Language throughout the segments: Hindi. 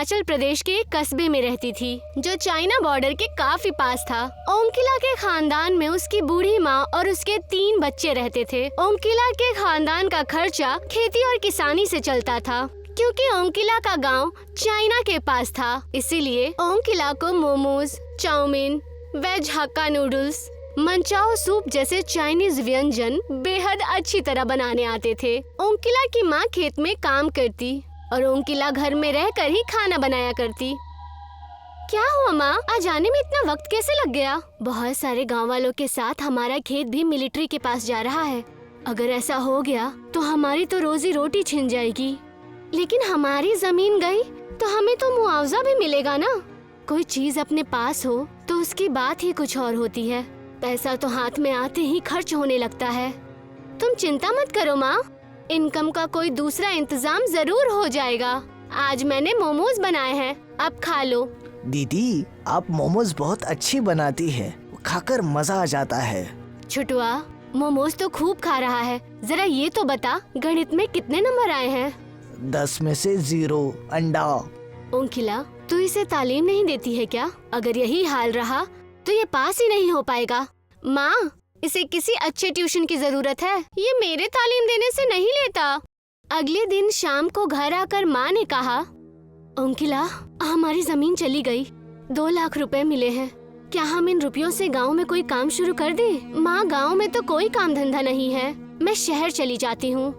हिमाचल प्रदेश के एक कस्बे में रहती थी जो चाइना बॉर्डर के काफी पास था। ओंकिला के खानदान में उसकी बूढ़ी माँ और उसके 3 बच्चे रहते थे। ओंकिला के खानदान का खर्चा खेती और किसानी से चलता था। क्योंकि ओंकिला का गांव चाइना के पास था, इसीलिए ओंकिला को momos, chow mein, veg hakka noodles, manchow soup जैसे चाइनीज व्यंजन बेहद अच्छी तरह बनाने आते थे। ओंकिला की माँ खेत में काम करती और ओंकिला घर में रहकर ही खाना बनाया करती। क्या हुआ माँ, आज आने में इतना वक्त कैसे लग गया? बहुत सारे गांव वालों के साथ हमारा खेत भी मिलिट्री के पास जा रहा है। अगर ऐसा हो गया तो हमारी तो रोजी रोटी छिन जाएगी। लेकिन हमारी जमीन गई तो हमें तो मुआवजा भी मिलेगा ना। कोई चीज अपने पास हो तो उसकी बात ही कुछ और होती है। पैसा तो हाथ में आते ही खर्च होने लगता है। तुम चिंता मत करो माँ, इनकम का कोई दूसरा इंतजाम जरूर हो जाएगा। आज मैंने मोमोज बनाए हैं, अब खा लो। दीदी, आप मोमोज बहुत अच्छी बनाती है, खाकर मजा आ जाता है। छुटुआ, मोमोज तो खूब खा रहा है। जरा ये तो बता, गणित में कितने नंबर आए हैं? 10 में से 0 अंडा। ओंकिला, तू इसे तालीम नहीं देती है क्या? अगर यही हाल रहा तो ये पास ही नहीं हो पाएगा। माँ, इसे किसी अच्छे ट्यूशन की जरूरत है, ये मेरे तालीम देने से नहीं लेता। अगले दिन शाम को घर आकर माँ ने कहा, ओंकिला, हमारी जमीन चली गई, 2 लाख रुपए मिले हैं। क्या हम इन रुपयों से गांव में कोई काम शुरू कर दें? माँ, गांव में तो कोई काम धंधा नहीं है, मैं शहर चली जाती हूँ।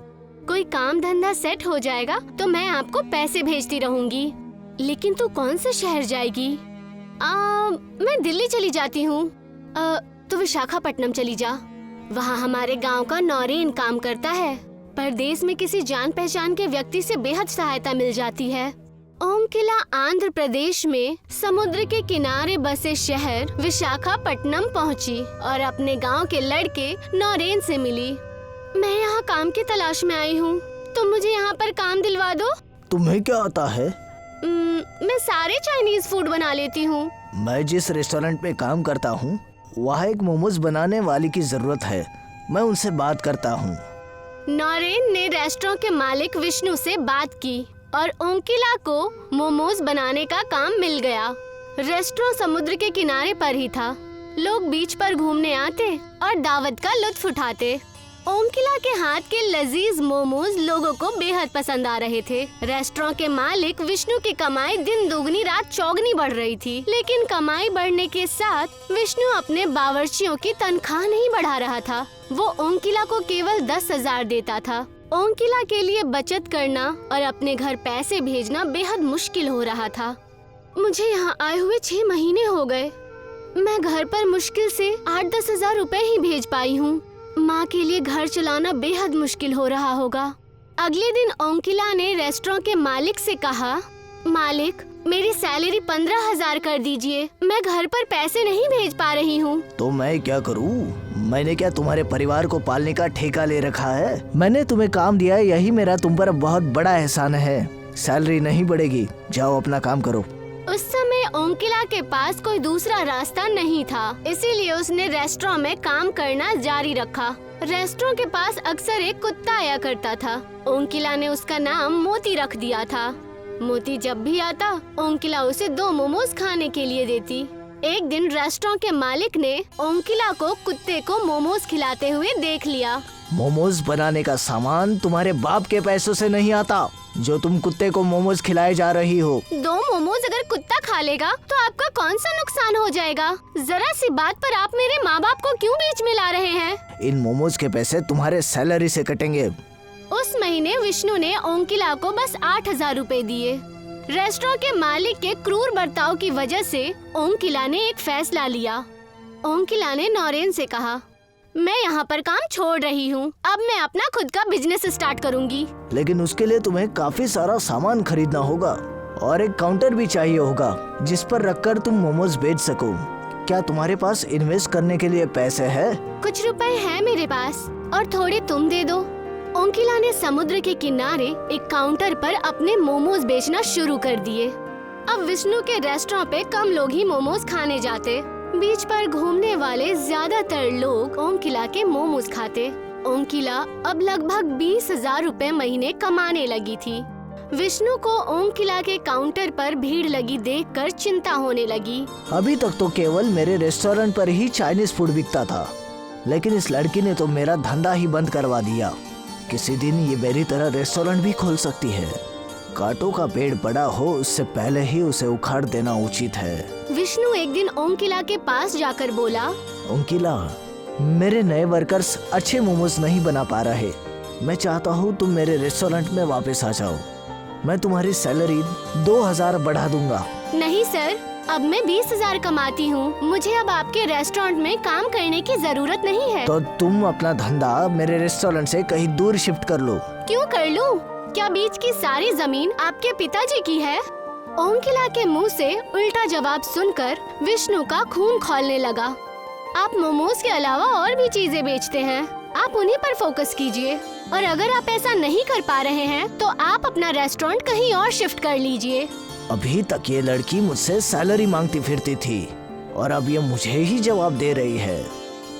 कोई काम धंधा सेट हो जाएगा तो मैं आपको पैसे भेजती रहूंगी। लेकिन तू कौन से शहर जाएगी? मैं दिल्ली चली जाती हूँ। तो विशाखापट्टनम चली जा, वहाँ हमारे गांव का नौरेन काम करता है। परदेश में किसी जान पहचान के व्यक्ति से बेहद सहायता मिल जाती है। ओंकिला आंध्र प्रदेश में समुद्र के किनारे बसे शहर विशाखापट्टनम पहुँची और अपने गांव के लड़के नौरेन से मिली। मैं यहाँ काम की तलाश में आई हूँ, तुम मुझे यहाँ पर काम दिलवा दो। तुम्हें क्या आता है? मैं सारे चाइनीज फूड बना लेती हूँ। मैं जिस रेस्टोरेंट में काम करता हूँ वहाँ एक मोमोज बनाने वाली की जरूरत है, मैं उनसे बात करता हूँ। नौरेन ने रेस्टोरेंट के मालिक विष्णु से बात की और ओंकिला को मोमोज बनाने का काम मिल गया। रेस्टोरेंट समुद्र के किनारे पर ही था। लोग बीच पर घूमने आते और दावत का लुत्फ उठाते। ओंकिला के हाथ के लजीज मोमोज लोगों को बेहद पसंद आ रहे थे। रेस्टोरेंट के मालिक विष्णु की कमाई दिन दुगनी रात चौगनी बढ़ रही थी। लेकिन कमाई बढ़ने के साथ विष्णु अपने बावर्चियों की तनख्वाह नहीं बढ़ा रहा था। वो ओंकिला को केवल 10,000 देता था। ओंकिला के लिए बचत करना और अपने घर पैसे भेजना बेहद मुश्किल हो रहा था। मुझे यहाँ आए हुए 6 महीने हो गए। मैं घर पर मुश्किल से 8-10 हजार रुपए ही भेज पाई हूँ। माँ के लिए घर चलाना बेहद मुश्किल हो रहा होगा। अगले दिन ओंकिला ने रेस्टोरेंट के मालिक से कहा, मालिक, मेरी सैलरी 15,000 कर दीजिए, मैं घर पर पैसे नहीं भेज पा रही हूँ। तो मैं क्या करूँ? मैंने क्या तुम्हारे परिवार को पालने का ठेका ले रखा है? मैंने तुम्हें काम दिया है, यही मेरा तुम पर बहुत बड़ा एहसान है। सैलरी नहीं बढ़ेगी, जाओ अपना काम करो। उस समय ओंकिला के पास कोई दूसरा रास्ता नहीं था, इसीलिए उसने रेस्टोरेंट में काम करना जारी रखा। रेस्टोरेंट के पास अक्सर एक कुत्ता आया करता था। ओंकिला ने उसका नाम मोती रख दिया था। मोती जब भी आता, ओंकिला उसे 2 मोमोज खाने के लिए देती। एक दिन रेस्टोरेंट के मालिक ने ओंकिला को कुत्ते को मोमोज खिलाते हुए देख लिया। मोमोज बनाने का सामान तुम्हारे बाप के पैसों से नहीं आता, जो तुम कुत्ते को मोमोज खिलाए जा रही हो। 2 मोमोज अगर कुत्ता खा लेगा तो आपका कौन सा नुकसान हो जाएगा? जरा सी बात पर आप मेरे माँ बाप को क्यों बीच में ला रहे हैं? इन मोमोज के पैसे तुम्हारे सैलरी से कटेंगे। उस महीने विष्णु ने ओंकिला को बस 8,000 रुपए दिए। रेस्टोरेंट के मालिक के क्रूर बर्ताव की वजह से ओंकिला ने एक फैसला लिया। ओंकिला ने नौरेन से कहा, मैं यहाँ पर काम छोड़ रही हूँ, अब मैं अपना खुद का बिजनेस स्टार्ट करूँगी। लेकिन उसके लिए तुम्हें काफी सारा सामान खरीदना होगा और एक काउंटर भी चाहिए होगा जिस पर रखकर तुम मोमोज बेच सको। क्या तुम्हारे पास इन्वेस्ट करने के लिए पैसे है? कुछ रुपए है मेरे पास और थोड़े तुम दे दो। ओंकिला ने समुद्र के किनारे एक काउंटर पर अपने मोमोज बेचना शुरू कर दिए। अब विष्णु के रेस्टोरेंट पे कम लोग ही मोमोज खाने जाते। बीच पर घूमने वाले ज्यादातर लोग ओंकिला के मोमोज खाते। ओंकिला अब लगभग 20,000 रुपए महीने कमाने लगी थी। विष्णु को ओम किला के काउंटर पर भीड़ लगी देखकर चिंता होने लगी। अभी तक तो केवल मेरे रेस्टोरेंट पर ही चाइनीज फूड बिकता था, लेकिन इस लड़की ने तो मेरा धंधा ही बंद करवा दिया। किसी दिन ये मेरी तरह रेस्टोरेंट भी खोल सकती है। कांटों का पेड़ बड़ा हो उससे पहले ही उसे उखाड़ देना उचित है। विष्णु एक दिन ओम किला के पास जाकर बोला, ओम किला, मेरे नए वर्कर्स अच्छे मोमोज नहीं बना पा रहे। मैं चाहता हूँ तुम मेरे रेस्टोरेंट में वापस आ जाओ। मैं तुम्हारी सैलरी 2000 बढ़ा दूंगा। नहीं सर, अब मैं 20,000 कमाती हूँ। मुझे अब आपके रेस्टोरेंट में काम करने की जरूरत नहीं है। तो तुम अपना धंधा मेरे रेस्टोरेंट से कहीं दूर शिफ्ट कर लो। क्यों कर लूँ? क्या बीच की सारी जमीन आपके पिताजी की है? ओम किला के मुंह से उल्टा जवाब सुनकर विष्णु का खून खौलने लगा। आप मोमोज के अलावा और भी चीजें बेचते हैं, आप उन्हीं पर फोकस कीजिए। और अगर आप ऐसा नहीं कर पा रहे हैं तो आप अपना रेस्टोरेंट कहीं और शिफ्ट कर लीजिए। अभी तक ये लड़की मुझसे सैलरी मांगती फिरती थी और अब ये मुझे ही जवाब दे रही है।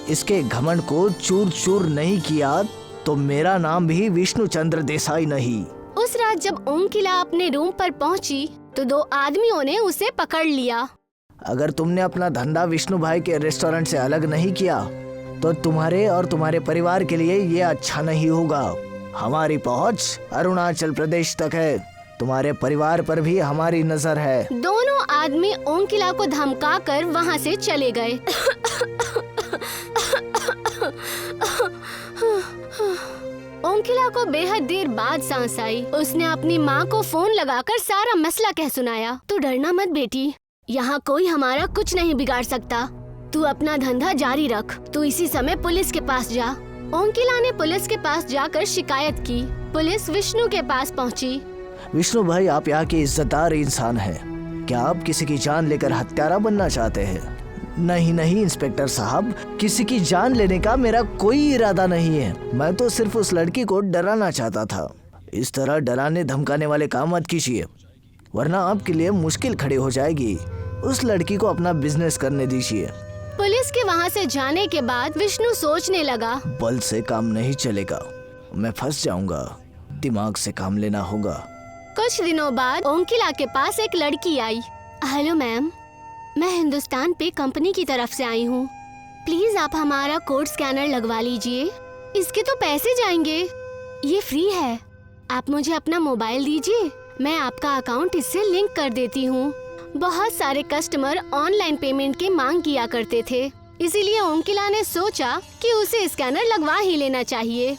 इसके घमंड को चूर चूर नहीं किया तो मेरा नाम भी विष्णु चंद्र देसाई नहीं। उस रात जब ओम किला अपने रूम पर पहुंची तो 2 आदमियों ने उसे पकड़ लिया। अगर तुमने अपना धंधा विष्णु भाई के रेस्टोरेंट से अलग नहीं किया तो तुम्हारे और तुम्हारे परिवार के लिए ये अच्छा नहीं होगा। हमारी पहुंच अरुणाचल प्रदेश तक है, तुम्हारे परिवार पर भी हमारी नजर है। दोनों आदमी ओम किला को धमकाकर वहां से चले गए। ओम किला को बेहद देर बाद सांस आई। उसने अपनी माँ को फोन लगाकर सारा मसला कह सुनाया। तू डरना मत बेटी, यहाँ कोई हमारा कुछ नहीं बिगाड़ सकता। तू अपना धंधा जारी रख। तू इसी समय पुलिस के पास जा। ओम किला ने पुलिस के पास जाकर शिकायत की। पुलिस विष्णु के पास पहुँची। विष्णु भाई, आप यहाँ के इज्जतदार इंसान हैं। क्या आप किसी की जान लेकर हत्यारा बनना चाहते हैं? नहीं नहीं इंस्पेक्टर साहब, किसी की जान लेने का मेरा कोई इरादा नहीं है। मैं तो सिर्फ उस लड़की को डराना चाहता था। इस तरह डराने धमकाने वाले काम मत कीजिए, वरना आपके लिए मुश्किल खड़ी हो जाएगी। उस लड़की को अपना बिजनेस करने दीजिए। पुलिस के वहाँ से जाने के बाद विष्णु सोचने लगा, बल से काम नहीं चलेगा, मैं फंस जाऊंगा। दिमाग से काम लेना होगा। कुछ दिनों बाद ओम किला के पास एक लड़की आई। हेलो मैम, मैं हिंदुस्तान पे कंपनी की तरफ से आई हूँ। प्लीज आप हमारा कोड स्कैनर लगवा लीजिए। इसके तो पैसे जाएंगे, ये फ्री है। आप मुझे अपना मोबाइल दीजिए, मैं आपका अकाउंट इससे लिंक कर देती हूँ। बहुत सारे कस्टमर ऑनलाइन पेमेंट की मांग किया करते थे, इसीलिए ओम किला ने सोचा कि उसे स्कैनर लगवा ही लेना चाहिए।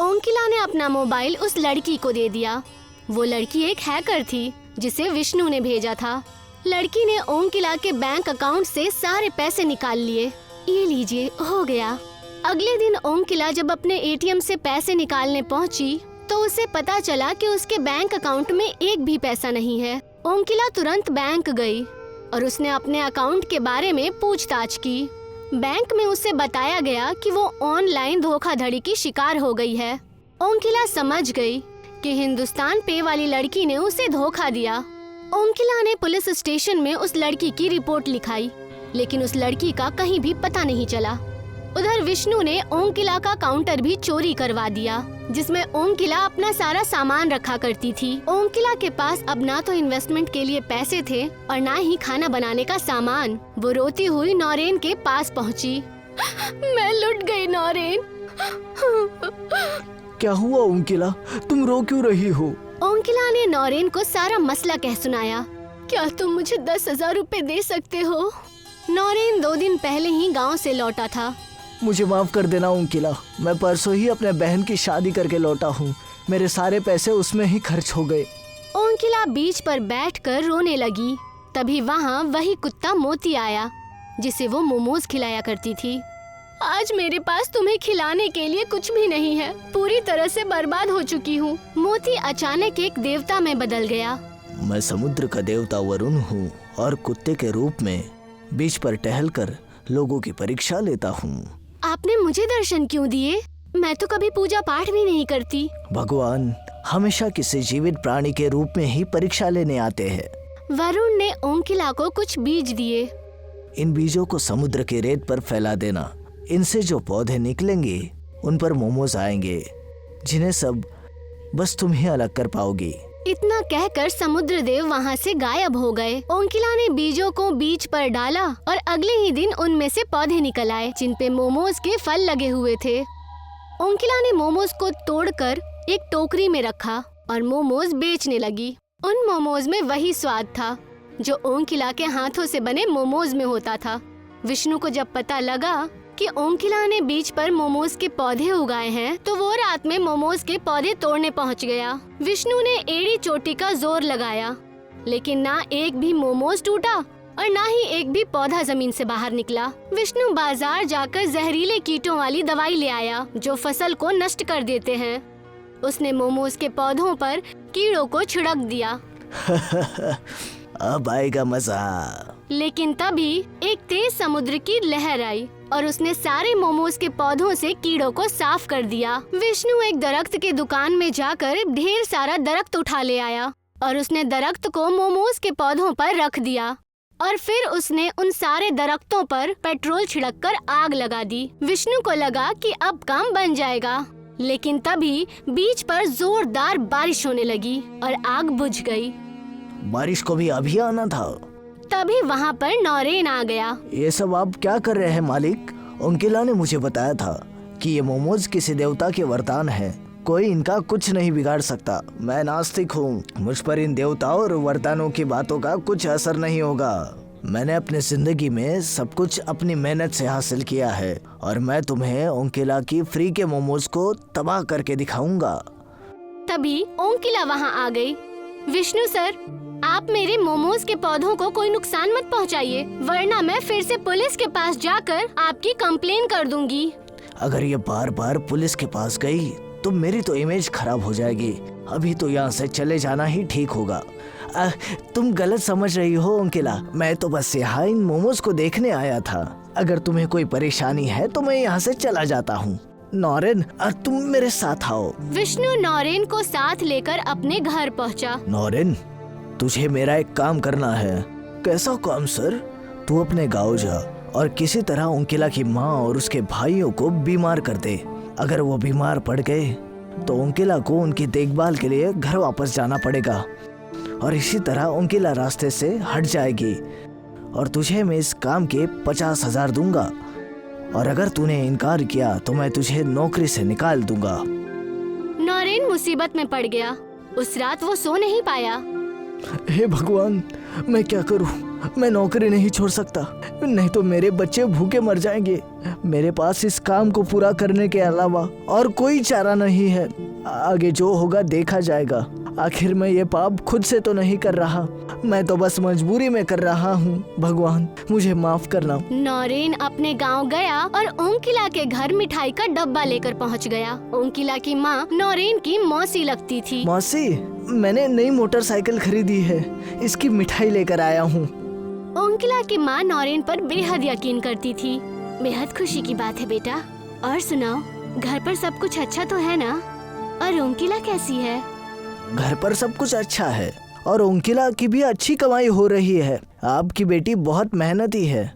ओम किला ने अपना मोबाइल उस लड़की को दे दिया। वो लड़की एक हैकर थी जिसे विष्णु ने भेजा था। लड़की ने ओम किला के बैंक अकाउंट से सारे पैसे निकाल लिए। ये लीजिए, हो गया। अगले दिन ओम किला जब अपने एटीएम से पैसे निकालने पहुंची तो उसे पता चला कि उसके बैंक अकाउंट में एक भी पैसा नहीं है। ओम किला तुरंत बैंक गई और उसने अपने अकाउंट के बारे में पूछताछ की। बैंक में उसे बताया गया कि वो ऑनलाइन धोखाधड़ी की शिकार हो गई है। ओम किला समझ गई कि हिंदुस्तान पे वाली लड़की ने उसे धोखा दिया। ओम किला ने पुलिस स्टेशन में उस लड़की की रिपोर्ट लिखाई, लेकिन उस लड़की का कहीं भी पता नहीं चला। उधर विष्णु ने ओम किला का काउंटर भी चोरी करवा दिया, जिसमें ओम किला अपना सारा सामान रखा करती थी। ओम किला के पास अब ना तो इन्वेस्टमेंट के लिए पैसे थे और ना ही खाना बनाने का सामान। वो रोती हुई नौरेन के पास पहुंची। मैं लुट गई नौरेन। क्या हुआ ओम किला, तुम रो क्यों रही हो? ओम किला ने नौरेन को सारा मसला कह सुनाया। क्या तुम मुझे 10,000 रुपए दे सकते हो? नौरेन 2 दिन पहले ही गांव से लौटा था। मुझे माफ कर देना ओम किला, मैं परसों ही अपने बहन की शादी करके लौटा हूँ। मेरे सारे पैसे उसमें ही खर्च हो गए। ओम किला बीच पर बैठकर रोने लगी। तभी वहाँ वही कुत्ता मोती आया, जिसे वो मोमोज खिलाया करती थी। आज मेरे पास तुम्हें खिलाने के लिए कुछ भी नहीं है, पूरी तरह से बर्बाद हो चुकी हूँ। मोती अचानक एक देवता में बदल गया। मैं समुद्र का देवता वरुण हूँ और कुत्ते के रूप में बीच पर टहलकर लोगों की परीक्षा लेता हूँ। आपने मुझे दर्शन क्यों दिए? मैं तो कभी पूजा पाठ भी नहीं करती। भगवान हमेशा किसी जीवित प्राणी के रूप में ही परीक्षा लेने आते हैं। वरुण ने ओम किला को कुछ बीज दिए। इन बीजों को समुद्र के रेत पर फैला देना। इनसे जो पौधे निकलेंगे उन पर मोमोज आएंगे, जिन्हें सब बस तुम ही अलग कर पाओगी। इतना कहकर समुद्र देव वहाँ से गायब हो गए। ओंकिला ने बीजों को बीज पर डाला और अगले ही दिन उनमें से पौधे निकल आए जिन पे मोमोज के फल लगे हुए थे। ओंकिला ने मोमोज को तोड़कर एक टोकरी में रखा और मोमोज बेचने लगी। उन मोमोज में वही स्वाद था जो ओंकिला के हाथों से बने मोमोज में होता था। विष्णु को जब पता लगा कि ओंकिला ने बीज पर मोमोज के पौधे उगाए हैं तो वो रात में मोमोज के पौधे तोड़ने पहुंच गया। विष्णु ने एड़ी चोटी का जोर लगाया, लेकिन ना एक भी मोमोज टूटा और ना ही एक भी पौधा जमीन से बाहर निकला। विष्णु बाजार जाकर जहरीले कीटों वाली दवाई ले आया जो फसल को नष्ट कर देते हैं। उसने मोमोज के पौधों पर कीड़ों को छिड़क दिया। अब आएगा मजा। लेकिन तभी एक तेज समुद्र की लहर आई और उसने सारे मोमोज के पौधों से कीड़ों को साफ कर दिया। विष्णु एक दरख्त के दुकान में जाकर ढेर सारा दरख्त उठा ले आया और उसने दरख्त को मोमोज के पौधों पर रख दिया और फिर उसने उन सारे दरख्तों पर पेट्रोल छिड़ककर आग लगा दी। विष्णु को लगा कि अब काम बन जाएगा, लेकिन तभी बीच पर जोरदार बारिश होने लगी और आग बुझ गई। बारिश को भी अभी आना था। तभी वहाँ पर नौरेन आ गया। ये सब आप क्या कर रहे हैं मालिक? ओंकिला ने मुझे बताया था कि ये मोमोज किसी देवता के वरदान है, कोई इनका कुछ नहीं बिगाड़ सकता। मैं नास्तिक हूँ, मुझ पर इन देवताओं और वरदानों की बातों का कुछ असर नहीं होगा। मैंने अपनी जिंदगी में सब कुछ अपनी मेहनत से हासिल किया है और मैं तुम्हें ओंकिला की फ्री के मोमोज को तबाह करके दिखाऊंगा। तभी ओंकिला वहाँ आ गई। विष्णु सर, आप मेरे मोमोज के पौधों को कोई नुकसान मत पहुँचाइए, वरना मैं फिर से पुलिस के पास जाकर आपकी कंप्लेन कर दूंगी। अगर ये बार बार पुलिस के पास गई तो मेरी तो इमेज खराब हो जाएगी। अभी तो यहाँ से चले जाना ही ठीक होगा। तुम गलत समझ रही हो ओंकिला, मैं तो बस यहाँ इन मोमोज को देखने आया था। अगर तुम्हें कोई परेशानी है तो मैं यहाँ से चला जाता हूँ। नौरेन, तुम मेरे साथ आओ। विष्णु नौरेन को साथ लेकर अपने घर पहुँचा। नौरेन, तुझे मेरा एक काम करना है। कैसा काम सर? तू अपने गाँव जा और किसी तरह ओंकिला की माँ और उसके भाइयों को बीमार कर दे। अगर वो बीमार पड़ गए तो ओंकिला को उनकी देखभाल के लिए घर वापस जाना पड़ेगा और इसी तरह ओंकिला रास्ते से हट जाएगी और तुझे मैं इस काम के 50,000 दूंगा और अगर तूने इनकार किया तो मैं तुझे नौकरी से निकाल दूंगा। नौरेन मुसीबत में पड़ गया। उस रात वो सो नहीं पाया। हे भगवान, मैं क्या करूं? मैं नौकरी नहीं छोड़ सकता, नहीं तो मेरे बच्चे भूखे मर जाएंगे। मेरे पास इस काम को पूरा करने के अलावा और कोई चारा नहीं है। आगे जो होगा देखा जाएगा। आखिर मैं ये पाप खुद से तो नहीं कर रहा, मैं तो बस मजबूरी में कर रहा हूँ। भगवान, मुझे माफ करना। नौरेन अपने गांव गया और ओंकिला के घर मिठाई का डब्बा लेकर पहुँच गया। ओंकिला की माँ नौरेन की मौसी लगती थी। मौसी, मैंने नई मोटरसाइकिल खरीदी है, इसकी मिठाई लेकर आया हूँ। ओंकिला की माँ नौरेन पर बेहद यकीन करती थी। बेहद खुशी की बात है बेटा। और सुनाओ, घर पर सब कुछ अच्छा तो है ना? और ओंकिला कैसी है? घर पर सब कुछ अच्छा है और ओंकिला की भी अच्छी कमाई हो रही है। आपकी बेटी बहुत मेहनती है,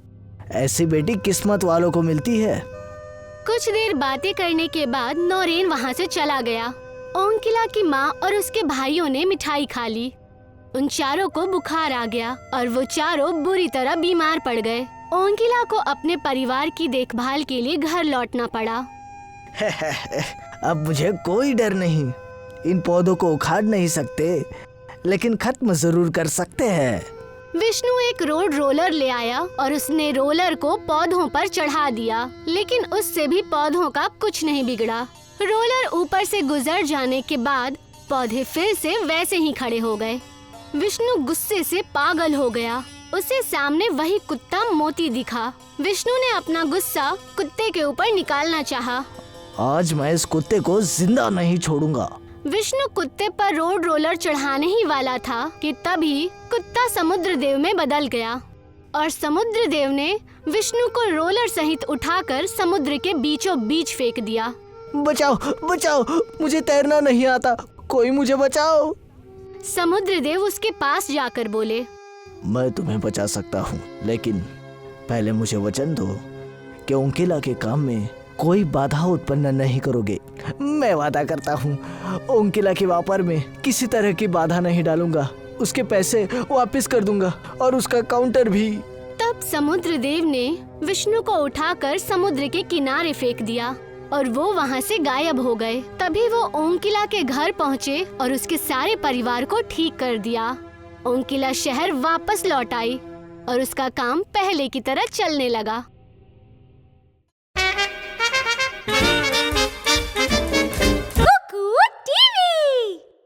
ऐसी बेटी किस्मत वालों को मिलती है। कुछ देर बातें करने के बाद नौरेन वहाँ से चला गया। ओंकिला की माँ और उसके भाइयों ने मिठाई खा ली। उन चारों को बुखार आ गया और वो चारों बुरी तरह बीमार पड़ गए। ओंकिला को अपने परिवार की देखभाल के लिए घर लौटना पड़ा। अब मुझे कोई डर नहीं। इन पौधों को उखाड़ नहीं सकते, लेकिन खत्म जरूर कर सकते हैं। विष्णु एक रोड रोलर ले आया और उसने रोलर को पौधों पर चढ़ा दिया, लेकिन उससे भी पौधों का कुछ नहीं बिगड़ा। रोलर ऊपर से गुजर जाने के बाद पौधे फिर से वैसे ही खड़े हो गए। विष्णु गुस्से से पागल हो गया। उसे सामने वही कुत्ता मोती दिखा। विष्णु ने अपना गुस्सा कुत्ते के ऊपर निकालना चाहा। आज मैं इस कुत्ते को जिंदा नहीं छोड़ूंगा। विष्णु कुत्ते पर रोड रोलर चढ़ाने ही वाला था कि तभी कुत्ता समुद्र देव में बदल गया और समुद्र देव ने विष्णु को रोलर सहित उठाकर समुद्र के बीचों बीच फेंक दिया। बचाओ, बचाओ, मुझे तैरना नहीं आता, कोई मुझे बचाओ। समुद्र देव उसके पास जाकर बोले, मैं तुम्हें बचा सकता हूँ, लेकिन पहले मुझे वचन दो कि ओंकिला के काम में कोई बाधा उत्पन्न नहीं करोगे। मैं वादा करता हूँ ओंकिला के व्यापार में किसी तरह की बाधा नहीं डालूंगा। उसके पैसे वापस कर दूंगा और उसका काउंटर भी। तब समुद्र देव ने विष्णु को उठाकर समुद्र के किनारे फेंक दिया और वो वहाँ से गायब हो गए। तभी वो ओंकिला के घर पहुँचे और उसके सारे परिवार को ठीक कर दिया। ओंकिला शहर वापस लौट आई और उसका काम पहले की तरह चलने लगा।